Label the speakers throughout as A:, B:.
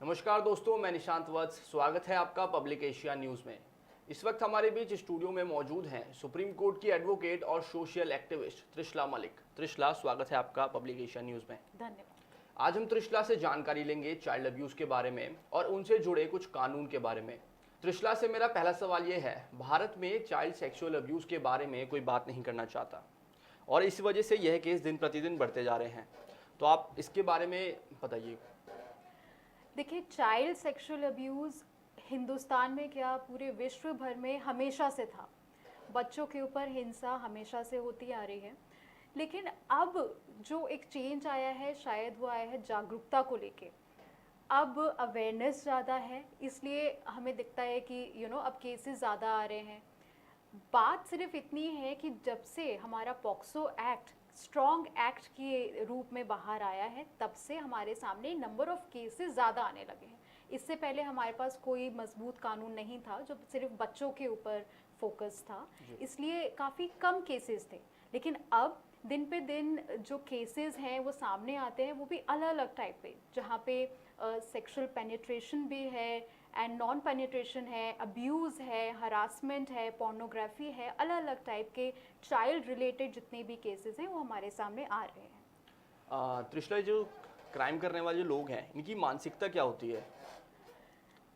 A: नमस्कार दोस्तों, मैं निशांत वत्स। स्वागत है आपका पब्लिक एशिया न्यूज़ में। इस वक्त हमारे बीच स्टूडियो में मौजूद हैं सुप्रीम कोर्ट की एडवोकेट और सोशल एक्टिविस्ट त्रिशला मलिक। त्रिशला, स्वागत है आपका पब्लिक एशिया न्यूज़ में।
B: धन्यवाद।
A: आज हम त्रिशला से जानकारी लेंगे चाइल्ड अब्यूज़ के बारे में और उनसे जुड़े कुछ कानून के बारे में। त्रिशला से मेरा पहला सवाल ये है, भारत में चाइल्ड सेक्सुअल अब्यूज़ के बारे में कोई बात नहीं करना चाहता और इस वजह से यह केस दिन प्रतिदिन बढ़ते जा रहे हैं, तो आप इसके बारे में बताइए।
B: देखिए, चाइल्ड सेक्सुअल अब्यूज़ हिंदुस्तान में क्या पूरे विश्व भर में हमेशा से था। बच्चों के ऊपर हिंसा हमेशा से होती आ रही है, लेकिन अब जो एक चेंज आया है शायद वो आया है जागरूकता को लेके। अब अवेयरनेस ज़्यादा है, इसलिए हमें दिखता है कि अब केसेस ज़्यादा आ रहे हैं। बात सिर्फ इतनी है कि जब से हमारा पॉक्सो एक्ट स्ट्रॉन्ग एक्ट के रूप में बाहर आया है, तब से हमारे सामने नंबर ऑफ केसेस ज़्यादा आने लगे हैं। इससे पहले हमारे पास कोई मजबूत कानून नहीं था जो सिर्फ बच्चों के ऊपर फोकस था, इसलिए काफ़ी कम केसेस थे। लेकिन अब दिन पे दिन जो केसेस हैं वो सामने आते हैं, वो भी अलग अलग टाइप पे, जहाँ पे सेक्सुअल पेनिट्रेशन भी है एंड नॉन पेनिट्रेशन है, अब्यूज़ है, हरासमेंट है, पोर्नोग्राफी है, अलग अलग टाइप के चाइल्ड रिलेटेड जितने भी केसेस हैं वो हमारे सामने आ रहे हैं।
A: त्रिशला, जो क्राइम करने वाले लोग हैं, इनकी मानसिकता क्या होती है?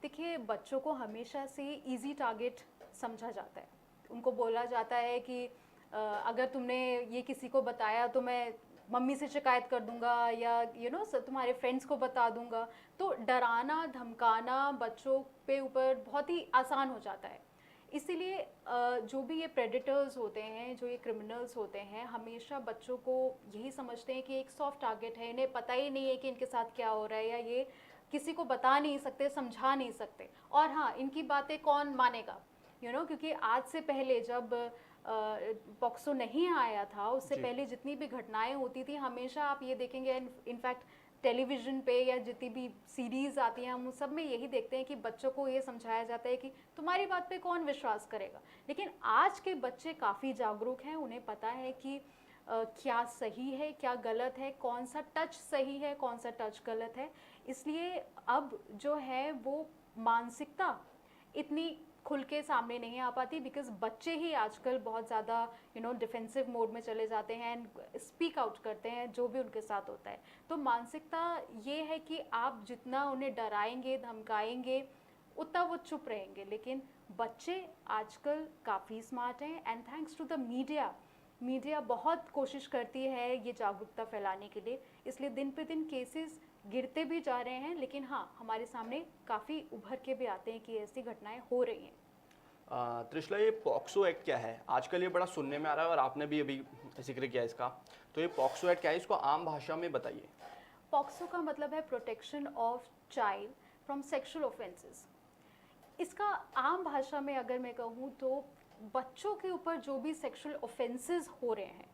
B: देखिए, बच्चों को हमेशा से इजी टारगेट समझा जाता है। उनको बोला जाता है कि अगर तुमने ये किसी को बताया तो मैं मम्मी से शिकायत कर दूंगा या तुम्हारे फ्रेंड्स को बता दूंगा। तो डराना धमकाना बच्चों पे ऊपर बहुत ही आसान हो जाता है। इसीलिए जो भी ये प्रेडेटर्स होते हैं, जो ये क्रिमिनल्स होते हैं, हमेशा बच्चों को यही समझते हैं कि एक सॉफ्ट टारगेट है, इन्हें पता ही नहीं है कि इनके साथ क्या हो रहा है, या ये किसी को बता नहीं सकते, समझा नहीं सकते। और हाँ, इनकी बातें कौन मानेगा, क्योंकि आज से पहले जब पॉक्सो नहीं आया था, उससे पहले जितनी भी घटनाएं होती थी, हमेशा आप ये देखेंगे, इनफैक्ट टेलीविज़न पे या जितनी भी सीरीज़ आती हैं, हम उस सब में यही देखते हैं कि बच्चों को ये समझाया जाता है कि तुम्हारी बात पे कौन विश्वास करेगा। लेकिन आज के बच्चे काफ़ी जागरूक हैं, उन्हें पता है कि क्या सही है क्या गलत है, कौन सा टच सही है कौन सा टच गलत है। इसलिए अब जो है वो मानसिकता इतनी खुल के सामने नहीं आ पाती, बिकॉज बच्चे ही आजकल बहुत ज़्यादा डिफेंसिव मोड में चले जाते हैं, स्पीक आउट करते हैं जो भी उनके साथ होता है। तो मानसिकता ये है कि आप जितना उन्हें डराएंगे धमकाएंगे उतना वो चुप रहेंगे। लेकिन बच्चे आजकल काफ़ी स्मार्ट हैं and thanks to the media बहुत कोशिश करती है ये जागरूकता फैलाने के लिए। इसलिए दिन पे दिन केसेस गिरते भी जा रहे हैं, लेकिन हाँ, हमारे सामने काफ़ी उभर के भी आते हैं कि ऐसी घटनाएं हो रही हैं।
A: त्रिशला, ये पॉक्सो एक्ट क्या है? आजकल ये बड़ा सुनने में आ रहा है और आपने भी अभी जिक्र किया इसका, तो ये पॉक्सो एक्ट क्या है, इसको आम भाषा में बताइए।
B: पॉक्सो का मतलब है protection of child from sexual offences. इसका आम भाषा में अगर मैं कहूँ तो बच्चों के ऊपर जो भी सेक्सुअल ऑफेंसेस हो रहे हैं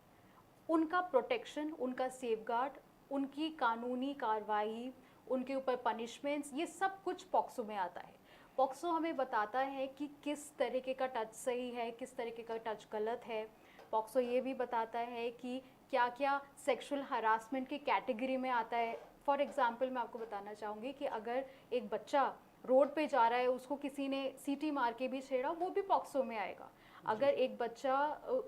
B: उनका प्रोटेक्शन, उनका सेफगार्ड, उनकी कानूनी कार्रवाई, उनके ऊपर पनिशमेंट्स, ये सब कुछ पॉक्सो में आता है। पॉक्सो हमें बताता है कि किस तरीके का टच सही है, किस तरीके का टच गलत है। पॉक्सो ये भी बताता है कि क्या क्या सेक्सुअल हरासमेंट की कैटेगरी में आता है। फॉर एग्जांपल मैं आपको बताना चाहूँगी कि अगर एक बच्चा रोड पे जा रहा है, उसको किसी ने सीटी मार के भी छेड़ा, वो भी पॉक्सो में आएगा। अगर एक बच्चा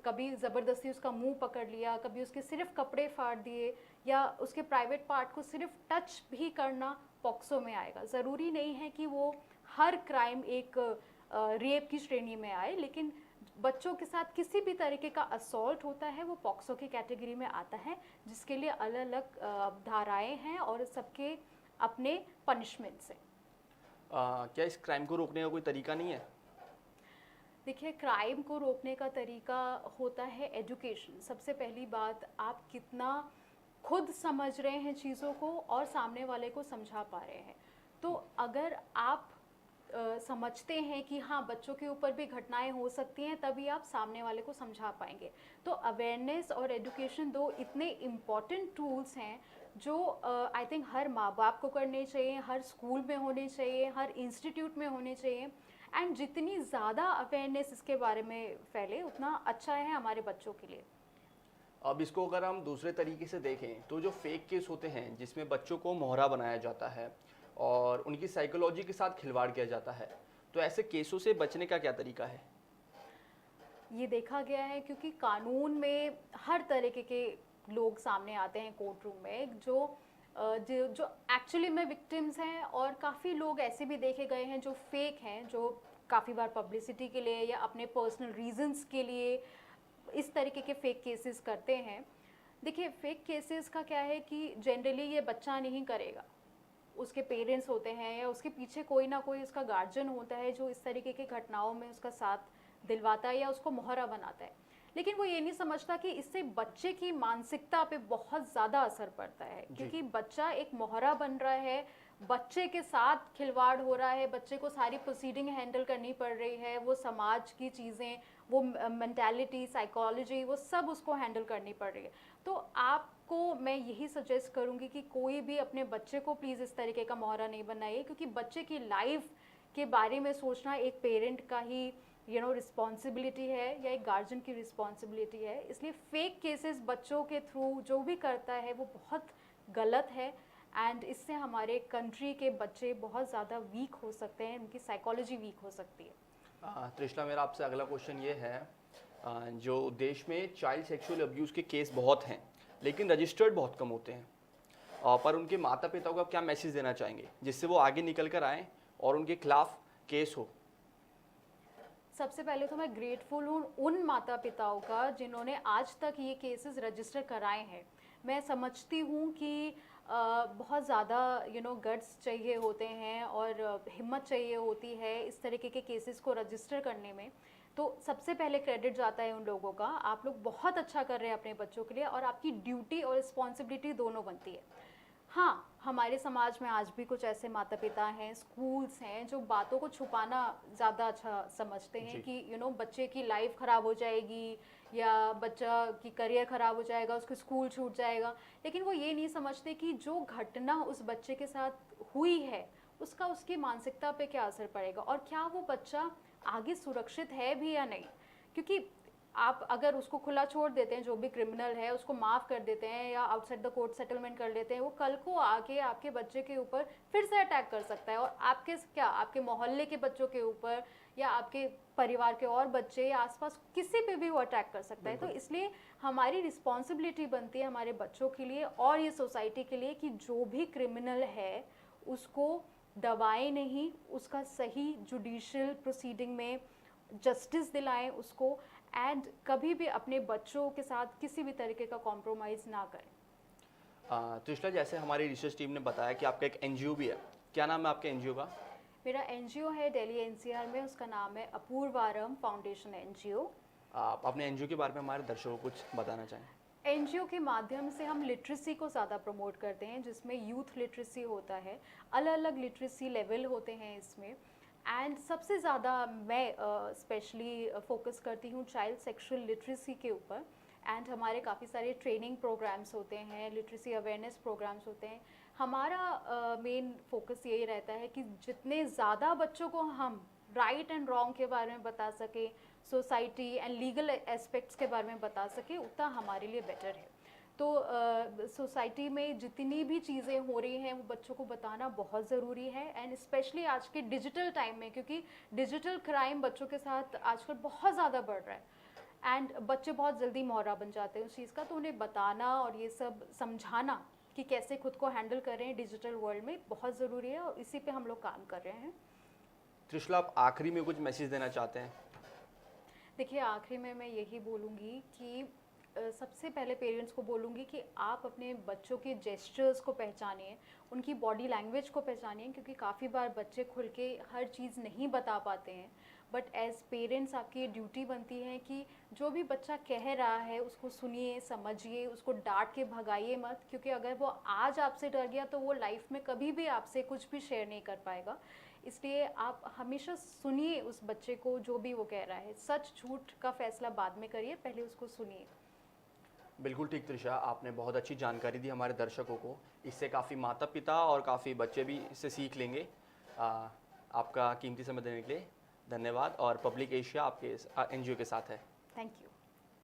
B: कभी ज़बरदस्ती उसका मुंह पकड़ लिया, कभी उसके सिर्फ कपड़े फाड़ दिए या उसके प्राइवेट पार्ट को सिर्फ टच भी करना, पॉक्सो में आएगा। ज़रूरी नहीं है कि वो हर क्राइम एक रेप की श्रेणी में आए, लेकिन बच्चों के साथ किसी भी तरीके का असॉल्ट होता है वो पॉक्सो की कैटेगरी में आता है, जिसके लिए अलग अलग धाराएं हैं और सबके अपने पनिशमेंट्स हैं।
A: क्या इस क्राइम को रोकने का कोई तरीका नहीं है?
B: देखिए, क्राइम को रोकने का तरीका होता है एजुकेशन। सबसे पहली बात, आप कितना खुद समझ रहे हैं चीज़ों को और सामने वाले को समझा पा रहे हैं। तो अगर आप समझते हैं कि हाँ, बच्चों के ऊपर भी घटनाएं हो सकती हैं, तभी आप सामने वाले को समझा पाएंगे। तो अवेयरनेस और एजुकेशन दो इतने इम्पॉर्टेंट टूल्स हैं जो आई थिंक हर माँ बाप को करने चाहिए, हर स्कूल में होने चाहिए, हर इंस्टीट्यूट में होने चाहिए। एंड जितनी ज़्यादा अवेयरनेस इसके बारे में फैले उतना अच्छा है हमारे बच्चों के लिए।
A: अब इसको अगर हम दूसरे तरीके से देखें तो जो फेक केस होते हैं जिसमें बच्चों को मोहरा बनाया जाता है, और उनकी साइकोलॉजी के साथ खिलवाड़ किया जाता है। तो ऐसे केसों से बचने का क्या तरीका है?
B: ये देखा गया है क्योंकि कानून में हर तरीके के लोग सामने आते हैं कोर्ट रूम में जो एक्चुअली में विक्टिम्स हैं, और काफ़ी लोग ऐसे भी देखे गए हैं जो फेक हैं, जो काफ़ी बार पब्लिसिटी के लिए या अपने पर्सनल रीजंस के लिए इस तरीके के फेक केसेस करते हैं। देखिए, फेक केसेस का क्या है कि जनरली ये बच्चा नहीं करेगा, उसके पेरेंट्स होते हैं या उसके पीछे कोई ना कोई उसका गार्जियन होता है जो इस तरीके की घटनाओं में उसका साथ दिलवाता है या उसको मोहरा बनाता है। लेकिन वो ये नहीं समझता कि इससे बच्चे की मानसिकता पे बहुत ज़्यादा असर पड़ता है, क्योंकि बच्चा एक मोहरा बन रहा है, बच्चे के साथ खिलवाड़ हो रहा है, बच्चे को सारी प्रोसीडिंग हैंडल करनी पड़ रही है, वो समाज की चीज़ें, वो मेंटालिटी, साइकोलॉजी, वो सब उसको हैंडल करनी पड़ रही है। तो आपको मैं यही सजेस्ट करूँगी कि कोई भी अपने बच्चे को प्लीज़ इस तरीके का मोहरा नहीं बनाइए, क्योंकि बच्चे की लाइफ के बारे में सोचना एक पेरेंट का ही रिस्पॉन्सिबिलिटी है या एक गार्जियन की रिस्पॉन्सिबिलिटी है। इसलिए फेक केसेस बच्चों के थ्रू जो भी करता है वो बहुत गलत है, एंड इससे हमारे कंट्री के बच्चे बहुत ज़्यादा वीक हो सकते हैं, उनकी साइकोलॉजी वीक हो सकती है।
A: तृष्णा, मेरा आपसे अगला क्वेश्चन ये है, जो देश में चाइल्ड सेक्सुअल अब्यूज़ के केस बहुत हैं लेकिन रजिस्टर्ड बहुत कम होते हैं, पर उनके माता पिता को आप क्या मैसेज देना चाहेंगे जिससे वो आगे निकल कर आएँ और उनके खिलाफ केस हो?
B: सबसे पहले तो मैं ग्रेटफुल हूँ उन माता पिताओं का जिन्होंने आज तक ये केसेस रजिस्टर कराए हैं। मैं समझती हूँ कि बहुत ज़्यादा गट्स चाहिए होते हैं और हिम्मत चाहिए होती है इस तरीके के केसेस को रजिस्टर करने में। तो सबसे पहले क्रेडिट जाता है उन लोगों का। आप लोग बहुत अच्छा कर रहे हैं अपने बच्चों के लिए, और आपकी ड्यूटी और रिस्पॉन्सिबिलिटी दोनों बनती है। हाँ, हमारे समाज में आज भी कुछ ऐसे माता पिता हैं, स्कूल्स हैं जो बातों को छुपाना ज़्यादा अच्छा समझते हैं कि बच्चे की लाइफ ख़राब हो जाएगी या बच्चा की करियर ख़राब हो जाएगा, उसका स्कूल छूट जाएगा। लेकिन वो ये नहीं समझते कि जो घटना उस बच्चे के साथ हुई है उसका उसकी मानसिकता पे क्या असर पड़ेगा, और क्या वो बच्चा आगे सुरक्षित है भी या नहीं। क्योंकि आप अगर उसको खुला छोड़ देते हैं, जो भी क्रिमिनल है उसको माफ़ कर देते हैं या आउटसाइड द कोर्ट सेटलमेंट कर लेते हैं, वो कल को आके आपके बच्चे के ऊपर फिर से अटैक कर सकता है, और आपके मोहल्ले के बच्चों के ऊपर या आपके परिवार के और बच्चे या आसपास किसी पे भी वो अटैक कर सकता है। तो इसलिए हमारी रिस्पॉन्सिबिलिटी बनती है हमारे बच्चों के लिए और ये सोसाइटी के लिए कि जो भी क्रिमिनल है उसको दबाएं नहीं, उसका सही जुडिशियल प्रोसीडिंग में जस्टिस दिलाएं उसको, एंड कभी भी अपने बच्चों के साथ किसी भी तरीके का कॉम्प्रोमाइज़ ना करें।
A: तृष्णा, जैसे हमारी रिसर्च टीम ने बताया कि आपका एक एनजीओ भी है, क्या नाम है आपके एनजीओ का?
B: मेरा एनजीओ है दिल्ली एनसीआर में, उसका नाम है अपूर्वारम फाउंडेशन एनजीओ।
A: आप अपने एनजीओ के बारे में हमारे दर्शकों को कुछ बताना चाहें?
B: एनजीओ के माध्यम से हम लिटरेसी को ज़्यादा प्रमोट करते हैं, जिसमें यूथ लिटरेसी होता है, अलग अलग लिटरेसी लेवल होते हैं इसमें, एंड सबसे ज़्यादा मैं स्पेशली फोकस करती हूँ चाइल्ड सेक्सुअल लिटरेसी के ऊपर। एंड हमारे काफ़ी सारे ट्रेनिंग प्रोग्राम्स होते हैं, लिटरेसी अवेयरनेस प्रोग्राम्स होते हैं। हमारा मेन फोकस यही रहता है कि जितने ज़्यादा बच्चों को हम राइट एंड रॉन्ग के बारे में बता सकें, सोसाइटी एंड लीगल एस्पेक्ट्स के बारे में बता सकें, उतना हमारे लिए बेटर है। तो सोसाइटी में जितनी भी चीज़ें हो रही हैं वो बच्चों को बताना बहुत ज़रूरी है, एंड स्पेशली आज के डिजिटल टाइम में, क्योंकि डिजिटल क्राइम बच्चों के साथ आजकल बहुत ज़्यादा बढ़ रहा है एंड बच्चे बहुत जल्दी मोहरा बन जाते हैं उस चीज़ का। तो उन्हें बताना और ये सब समझाना कि कैसे खुद को हैंडल कर रहे हैं डिजिटल वर्ल्ड में बहुत ज़रूरी है, और इसी पे हम लोग काम कर रहे हैं।
A: त्रिशला, आप आखिरी में कुछ मैसेज देना चाहते हैं?
B: देखिए, आखिरी में मैं यही बोलूँगी कि सबसे पहले पेरेंट्स को बोलूँगी कि आप अपने बच्चों के जेस्चर्स को पहचानिए, उनकी बॉडी लैंग्वेज को पहचानिए, क्योंकि काफ़ी बार बच्चे खुल के हर चीज़ नहीं बता पाते हैं। बट एज़ पेरेंट्स आपकी ये ड्यूटी बनती है कि जो भी बच्चा कह रहा है उसको सुनिए, समझिए, उसको डांट के भगाइए मत, क्योंकि अगर वो आज आपसे डर गया तो वो लाइफ में कभी भी आपसे कुछ भी शेयर नहीं कर पाएगा। इसलिए आप हमेशा सुनिए उस बच्चे को, जो भी वो कह रहा है। सच झूठ का फैसला बाद में करिए, पहले उसको सुनिए।
A: बिल्कुल ठीक त्रिशा, आपने बहुत अच्छी जानकारी दी हमारे दर्शकों को। इससे काफ़ी माता पिता और काफ़ी बच्चे भी इससे सीख लेंगे। आपका कीमती समय देने के लिए धन्यवाद, और पब्लिक एशिया आपके एनजीओ के साथ है।
B: Thank you.